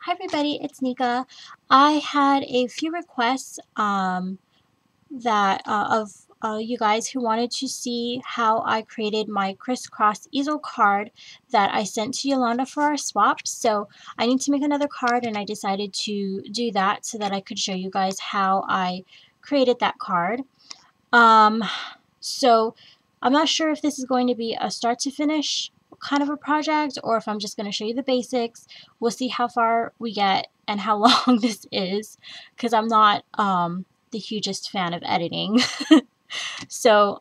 Hi everybody, it's Nica. I had a few requests of you guys who wanted to see how I created my Criss-Cross Easel card that I sent to Yolanda for our swap. So I need to make another card, and I decided to do that so that I could show you guys how I created that card. So I'm not sure if this is going to be a start to finish kind of a project or if I'm just going to show you the basics. We'll see how far we get and how long this is, because I'm not the hugest fan of editing. So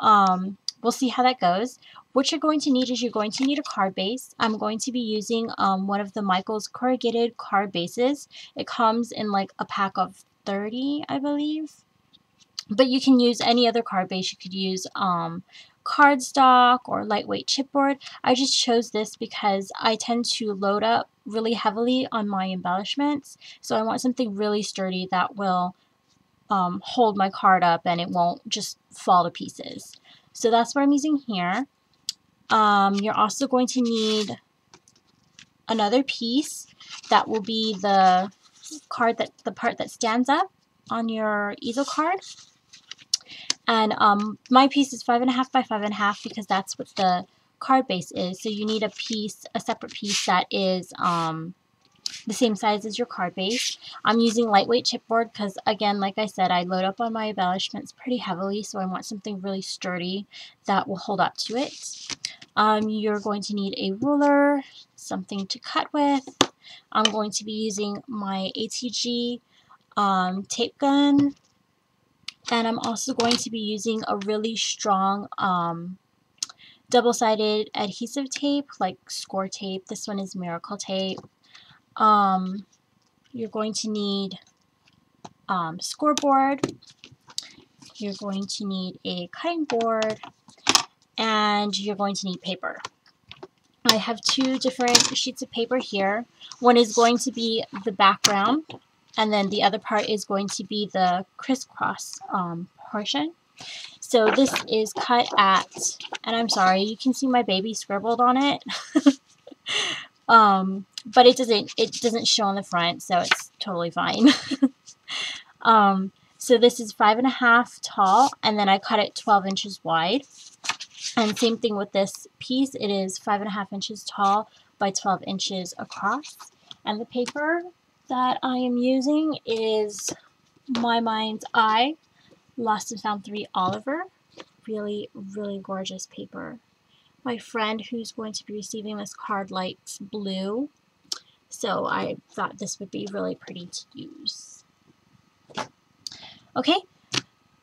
we'll see how that goes. What you're going to need is you're going to need a card base. I'm going to be using one of the Michaels corrugated card bases. It comes in like a pack of 30, I believe. But you can use any other card base. You could use cardstock or lightweight chipboard. I just chose this because I tend to load up really heavily on my embellishments. So I want something really sturdy that will hold my card up and it won't just fall to pieces. So that's what I'm using here. You're also going to need another piece that will be the part that stands up on your easel card. And my piece is 5.5 by 5.5 because that's what the card base is. So you need a separate piece that is the same size as your card base. I'm using lightweight chipboard because, again, like I said, I load up on my embellishments pretty heavily, so I want something really sturdy that will hold up to it. You're going to need a ruler, something to cut with. I'm going to be using my ATG tape gun. And I'm also going to be using a really strong double-sided adhesive tape, like score tape. This one is Miracle tape. You're going to need scoreboard. You're going to need a cutting board. And you're going to need paper. I have two different sheets of paper here. One is going to be the background, and then the other part is going to be the crisscross portion. So this is cut at, and I'm sorry, you can see my baby scribbled on it. But it doesn't show on the front, so it's totally fine. So this is 5.5 tall, and then I cut it 12 inches wide. And same thing with this piece, it is 5.5 inches tall by 12 inches across. And the paper that I am using is My Mind's Eye Lost and Found 3 Oliver. Really, really gorgeous paper. My friend who's going to be receiving this card likes blue, so I thought this would be really pretty to use. Okay,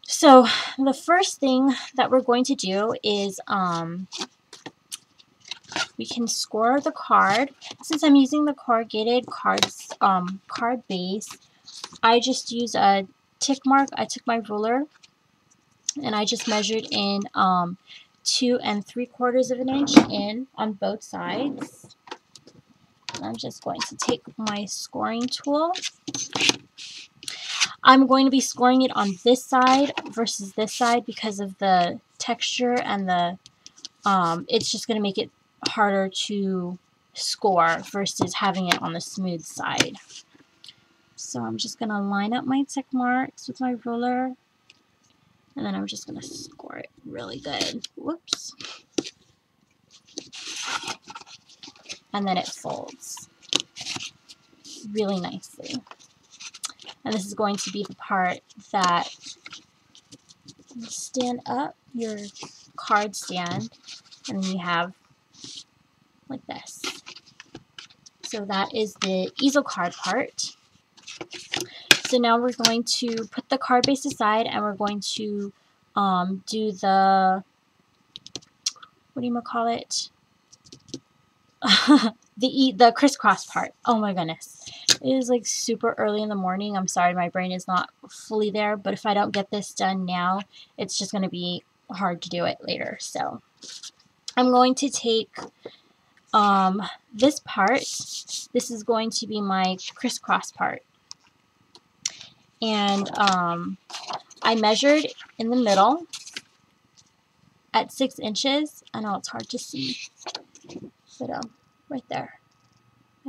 so the first thing that we're going to do is we can score the card. Since I'm using the corrugated card base, I just use a tick mark. I took my ruler and I just measured in 2 3/4 of an inch in on both sides. And I'm just going to take my scoring tool. I'm going to be scoring it on this side versus this side because of the texture and the it's just going to make it harder to score versus having it on the smooth side. So I'm just going to line up my tick marks with my ruler, and then I'm just going to score it really good. Whoops. And then it folds really nicely. And this is going to be the part that you stand up your card stand, and then you have like this. So that is the easel card part. So now we're going to put the card base aside, and we're going to do the, what do you call it? the crisscross part. Oh my goodness. It is like super early in the morning. I'm sorry, my brain is not fully there, but if I don't get this done now, it's just going to be hard to do it later. So I'm going to take this part. This is going to be my crisscross part. And I measured in the middle at 6 inches. I know it's hard to see, but right there.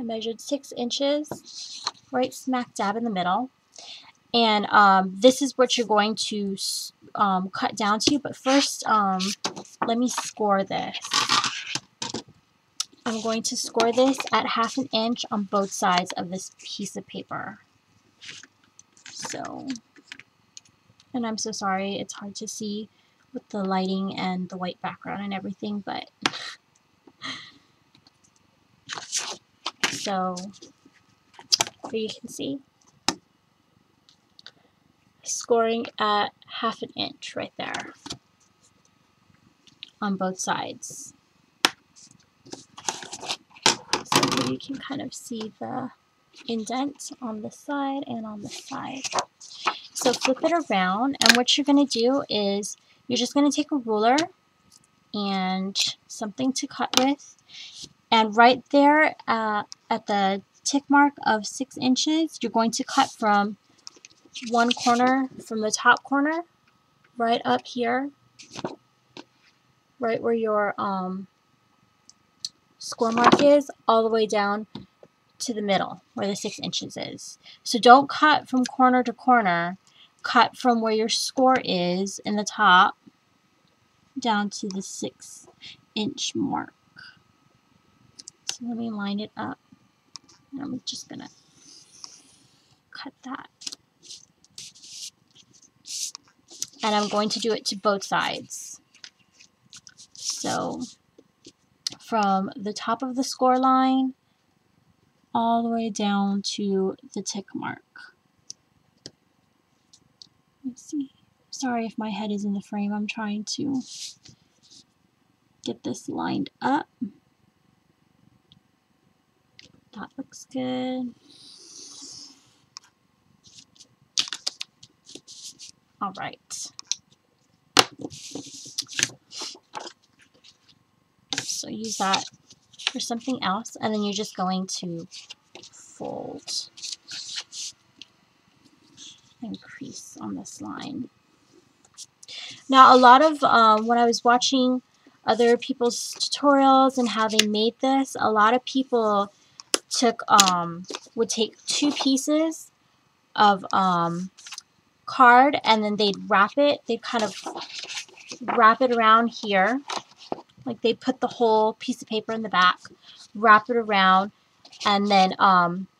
I measured 6 inches, right smack dab in the middle. And this is what you're going to cut down to. But first, let me score this. I'm going to score this at 1/2 inch on both sides of this piece of paper. So, and I'm so sorry, it's hard to see with the lighting and the white background and everything, but so you can see, scoring at 1/2 inch right there on both sides. So you can kind of see the indent on this side and on this side. So flip it around, and what you're going to do is you're just going to take a ruler and something to cut with, and right there at the tick mark of 6 inches, you're going to cut from one corner, from the top corner, right up here, right where your score mark is, all the way down to the middle where the 6 inches is. So don't cut from corner to corner. Cut from where your score is in the top down to the 6 inch mark. So let me line it up. I'm just gonna cut that. And I'm going to do it to both sides. So from the top of the score line all the way down to the tick mark. Let's see. Sorry if my head is in the frame. I'm trying to get this lined up. That looks good. All right. So use that for something else, and then you're just going to fold and crease on this line. Now, a lot of when I was watching other people's tutorials and how they made this, a lot of people would take 2 pieces of card, and then they'd wrap it. They'd kind of wrap it around here, like they put the whole piece of paper in the back, wrap it around, and then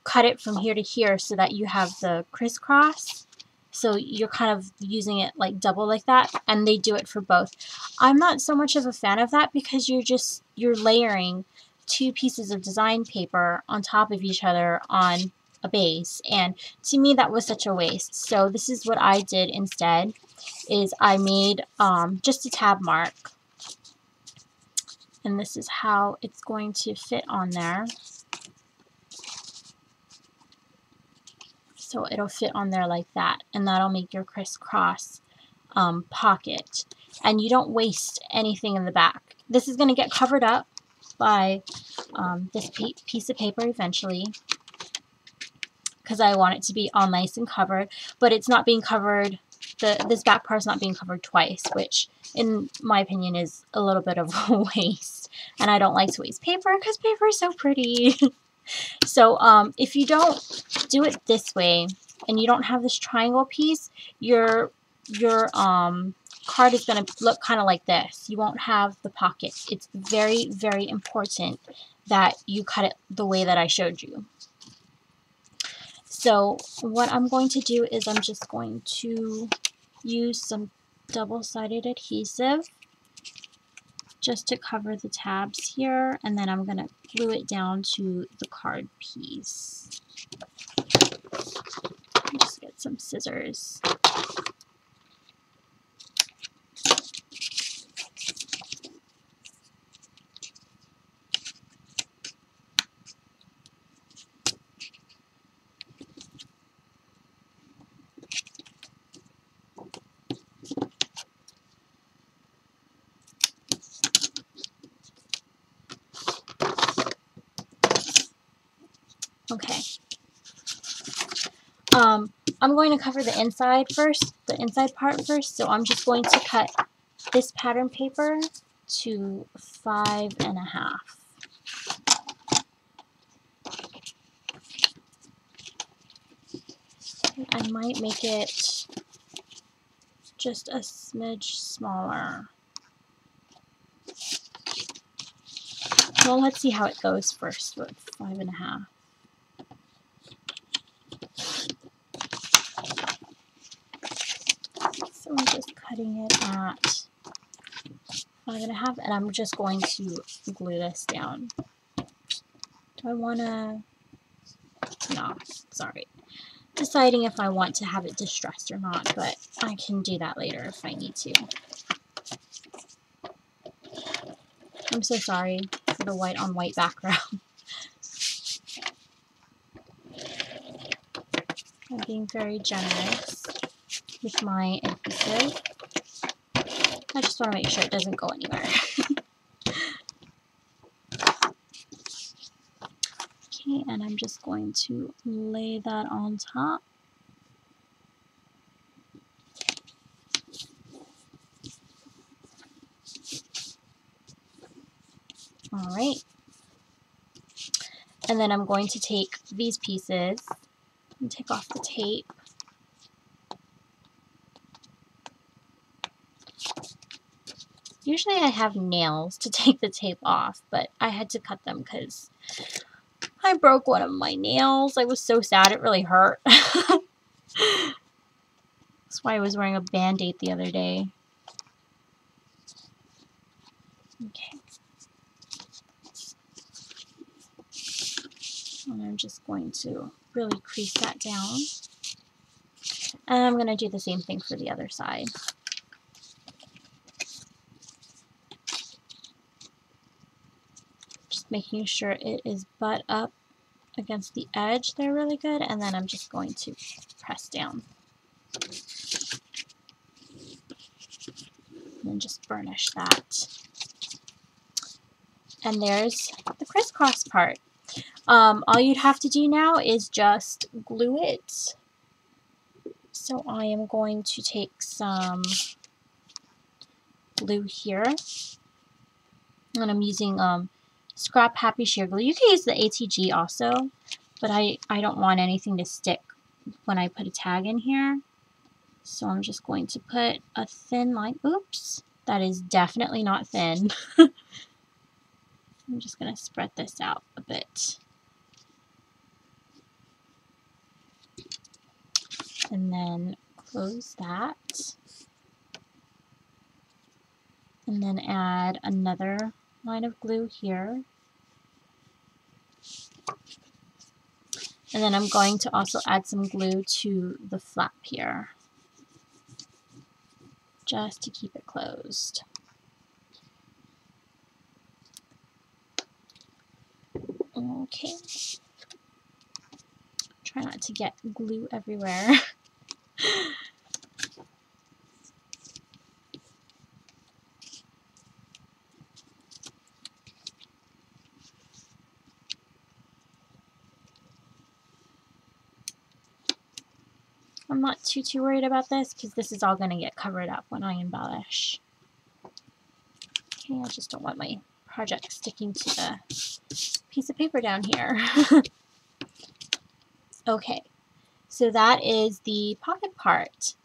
cut it from here to here so that you have the crisscross. So you're kind of using it like double like that, and they do it for both. I'm not so much of a fan of that because you're layering 2 pieces of design paper on top of each other on a base, and to me that was such a waste. So this is what I did instead, is I made just a tab mark, and this is how it's going to fit on there. So it'll fit on there like that, and that'll make your crisscross pocket, and you don't waste anything in the back. This is going to get covered up by this piece of paper eventually, because I want it to be all nice and covered, but it's not being covered, this back part is not being covered twice, which in my opinion is a little bit of a waste, and I don't like to waste paper because paper is so pretty. So if you don't do it this way and you don't have this triangle piece, your card is going to look kind of like this. You won't have the pocket. It's very, very important that you cut it the way that I showed you. So what I'm going to do is I'm just going to use some double-sided adhesive just to cover the tabs here, and then I'm going to glue it down to the card piece. Just get some scissors. Okay. I'm going to cover the inside first, the inside part first, so I'm just going to cut this pattern paper to 5.5. I might make it just a smidge smaller. Well, let's see how it goes first with 5.5. So I'm just cutting it at 5.5, and I'm just going to glue this down. Do I want to? No, sorry. Deciding if I want to have it distressed or not, but I can do that later if I need to. I'm so sorry for the white on white background. I'm being very generous with my adhesive. I just want to make sure it doesn't go anywhere. Okay, and I'm just going to lay that on top. Alright. And then I'm going to take these pieces and take off the tape. Usually I have nails to take the tape off, but I had to cut them because I broke one of my nails. I was so sad, it really hurt. That's why I was wearing a band-aid the other day. Okay. And I'm just going to really crease that down. And I'm going to do the same thing for the other side. Just making sure it is butt up against the edge there really good, and then I'm just going to press down. And then just burnish that. And there's the crisscross part. All you'd have to do now is just glue it. So I am going to take some glue here, and I'm using Scrap Happy Sheer Glue. You can use the ATG also, but I don't want anything to stick when I put a tag in here. So I'm just going to put a thin line. Oops, that is definitely not thin. I'm just going to spread this out a bit. And then close that. And then add another line of glue here. And then I'm going to also add some glue to the flap here, just to keep it closed. Okay. Try not to get glue everywhere. I'm not too worried about this because this is all going to get covered up when I embellish. Okay, I just don't want my project sticking to the piece of paper down here. Okay, so that is the pocket part.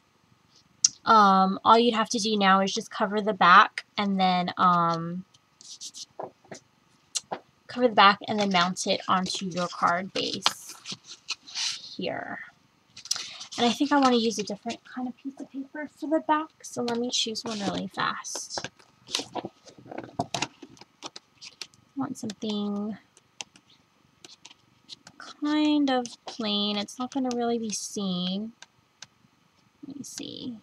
All you'd have to do now is just cover the back and then mount it onto your card base here. And I think I want to use a different kind of piece of paper for the back, so let me choose one really fast. I want something kind of plain. It's not going to really be seen. Let me see.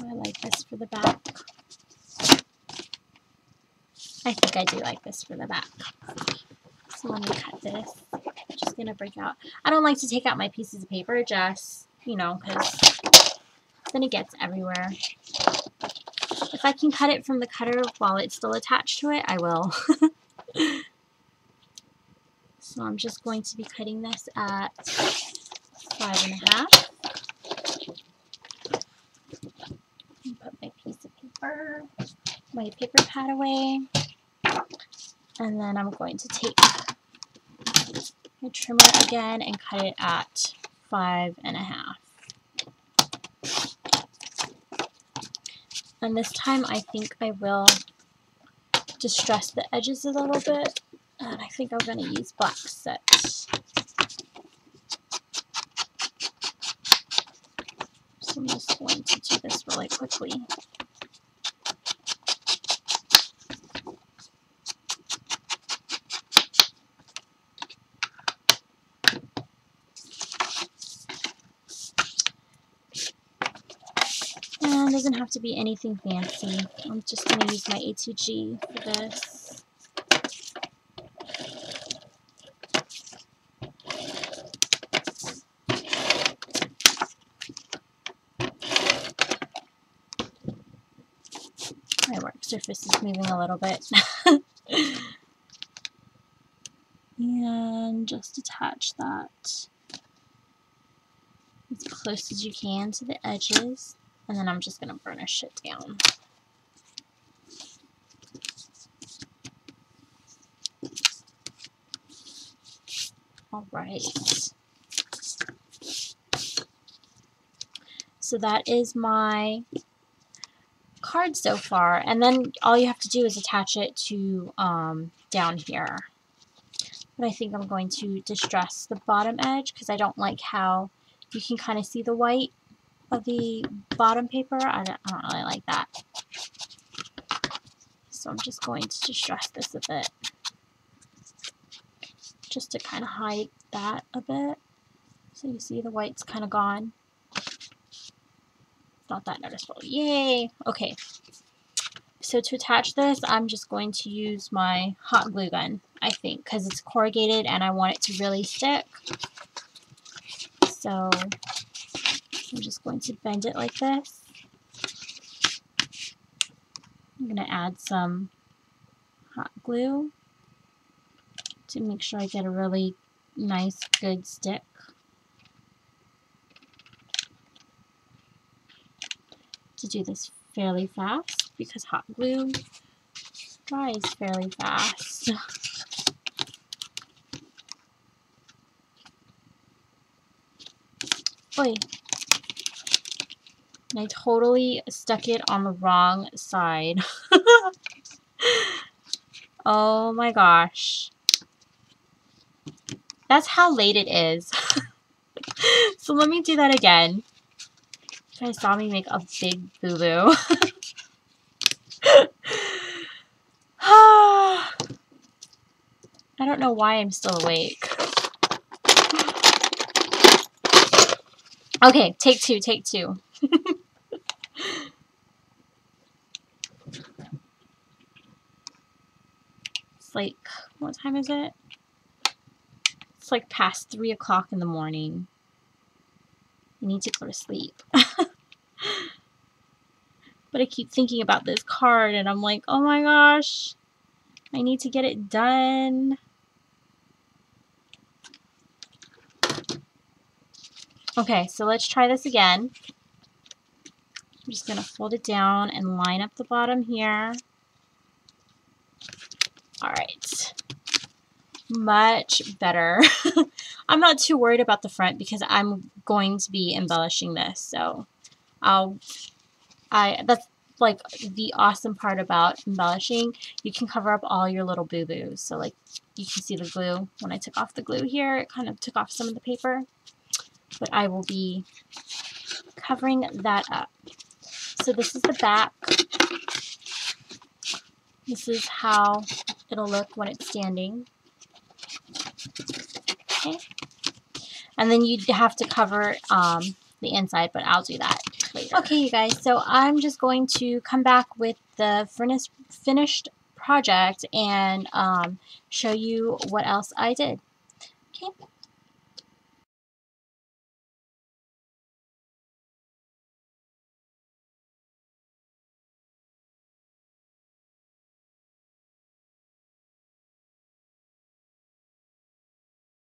I like this for the back. I think I do like this for the back. So let me cut this. I'm just going to break out. I don't like to take out my pieces of paper, just, you know, because then it gets everywhere. If I can cut it from the cutter while it's still attached to it, I will. So I'm just going to be cutting this at 5.5. Put my piece of paper, my paper pad away, and then I'm going to take my trimmer again and cut it at 5.5. And this time I think I will distress the edges a little bit, and I think I'm going to use black soot. So I'm just going to do this really quickly. And it doesn't have to be anything fancy. I'm just going to use my ATG for this. My work surface is moving a little bit. And just attach that as close as you can to the edges. And then I'm just going to burnish it down. Alright. So that is my card so far. And then all you have to do is attach it to down here. But I think I'm going to distress the bottom edge because I don't like how you can kind of see the white of the bottom paper. I don't really like that. So I'm just going to distress this a bit. Just to kind of hide that a bit. So you see the white's kind of gone. It's not that noticeable. Yay! Okay. So to attach this, I'm just going to use my hot glue gun, I think, because it's corrugated and I want it to really stick. So I'm just going to bend it like this. I'm going to add some hot glue to make sure I get a really nice, good stick. To do this fairly fast because hot glue dries fairly fast. Oy. And I totally stuck it on the wrong side. Oh my gosh. That's how late it is. So let me do that again. You guys saw me make a big boo-boo. I don't know why I'm still awake. Okay, take two, take two. It's like, what time is it? It's like past 3 o'clock in the morning. I need to go to sleep. But I keep thinking about this card and I'm like, oh my gosh, I need to get it done. Okay, so let's try this again. I'm just going to fold it down and line up the bottom here. Alright. Much better. I'm not too worried about the front because I'm going to be embellishing this. So that's like the awesome part about embellishing. You can cover up all your little boo-boos. So like you can see the glue. When I took off the glue here, it kind of took off some of the paper. But I will be covering that up. So this is the back. This is how it'll look when it's standing. Okay. And then you'd have to cover the inside, but I'll do that later. Okay, you guys, so I'm just going to come back with the finished project and show you what else I did. Okay.